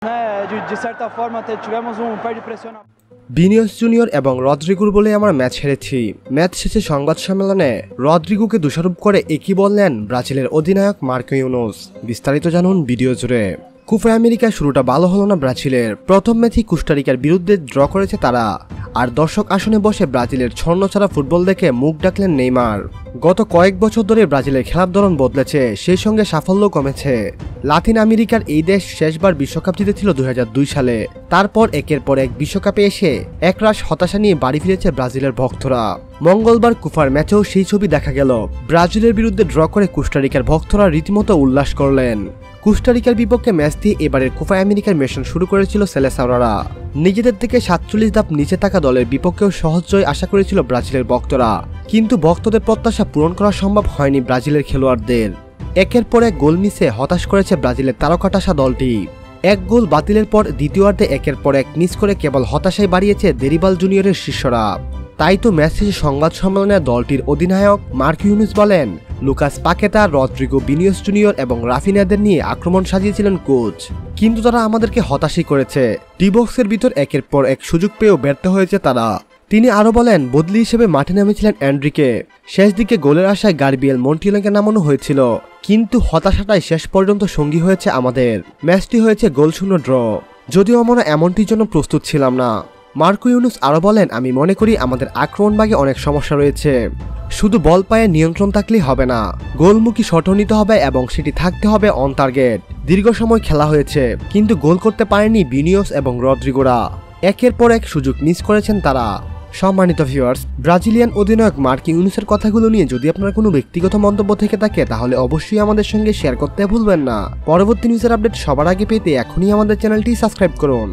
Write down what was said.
De certa forma, tivemos pé de pressionar. Vinicius Junior এবং রদ্রিগোর বলে আমরা ম্যাচ হেরেছি। ম্যাচ শেষে সংবাদ সম্মেলনে রদ্রিগোকে দোষারোপ করে একই বললেন ব্রাজিলের অধিনায়ক মার্কো ইউনুস। বিস্তারিত জানুন ভিডিও জুড়ে। কোপা আমেরিকার শুরুটা ভালো হলো না ব্রাজিলের। প্রথম ম্যাচই কোস্টারিকার বিরুদ্ধে ড্র করেছে তারা। আর দর্শক আসনে বসে ব্রাজিলের ছন্নছাড়া ফুটবল দেখে মুখ ডাকলেন নেইমার। গত কয়েক বছর ধরে ব্রাজিলের খেলার ধরন বদলেছে, সেই সঙ্গে সাফল্য কমেছে। লাতিন আমেরিকার এই দেশ শেষবার বিশ্বকাপ জিতেছিল 2002 সালে। তারপর একের পর এক বিশ্বকাপে এসে একরাশ হতাশা নিয়ে বাড়ি ফিরেছে ব্রাজিলের ভক্তরা। মঙ্গলবার কুফার ম্যাচেও সেই ছবি দেখা গেল। ব্রাজিলের বিরুদ্ধে ড্র করে কোস্টারিকার ভক্তরা রীতিমতো উল্লাস করলেন। কোস্টারিকার বিপক্ষে ম্যাচ দিয়ে এবারের কোপা আমেরিকার মিশন শুরু করেছিল সেলেসাওরারা। নিজেদের থেকে 47 ধাপ নিচে থাকা দলের বিপক্ষেও সহজ জয় আশা করেছিল ব্রাজিলের ভক্তরা, কিন্তু ভক্তদের প্রত্যাশা পূরণ করা সম্ভব হয়নি ব্রাজিলের খেলোয়াড়দের। একের পর এক গোল মিসে হতাশ করেছে ব্রাজিলের তারকাটাসা দলটি। এক গোল বাতিলের পর দ্বিতীয়ার্ধে একের পর এক মিস করে কেবল হতাশায় বাড়িয়েছে দেরিবাল জুনিয়রের শিষ্যরা। তাই তো ম্যাচ শেষে সংবাদ সম্মেলনে দলটির অধিনায়ক মার্কো ইউনুস বলেন, Lucas Paqueta, Rodrygo, Vinicius Junior এবং রাফিনাদের নিয়ে আক্রমণ সাজিয়েছিলেন কোচ, কিন্তু তারা আমাদেরকে হতাশই করেছে। ডি বক্সের ভিতর একের পর এক সুযোগ পেয়েও ব্যর্থ হয়েছে তারা। তিনি আরও বলেন, বদলি হিসেবে মাঠে নেমেছিলেন এনরিকে। শেষ দিকে গোলের আশায় গার্বিয়েল মন্টিয়েলকে নামানো হয়েছিল, কিন্তু হতাশাটাই শেষ পর্যন্ত সঙ্গী হয়েছে আমাদের। ম্যাচটি হয়েছে গোলশূন্য ড্র, যদিও আমরা এমনটির জন্য প্রস্তুত ছিলাম না। মার্কো ইউনুস আরও বলেন, আমি মনে করি আমাদের আক্রমণভাগে অনেক সমস্যা রয়েছে। শুধু বল পায়ে নিয়ন্ত্রণ থাকলেই হবে না, গোলমুখী শটও নিতে হবে এবং সেটি থাকতে হবে অন টার্গেট। দীর্ঘ সময় খেলা হয়েছে, কিন্তু গোল করতে পারেনি ভিনিসিয়াস এবং রদ্রিগোরা। একের পর এক সুযোগ মিস করেছেন তারা। সম্মানিত ভিউয়ার্স, ব্রাজিলিয়ান অধিনায়ক মার্কো ইউনুসের কথাগুলো নিয়ে যদি আপনার কোনো ব্যক্তিগত মন্তব্য থেকে থাকে তাহলে অবশ্যই আমাদের সঙ্গে শেয়ার করতে ভুলবেন না। পরবর্তী নিউজের আপডেট সবার আগে পেতে এখনই আমাদের চ্যানেলটি সাবস্ক্রাইব করুন।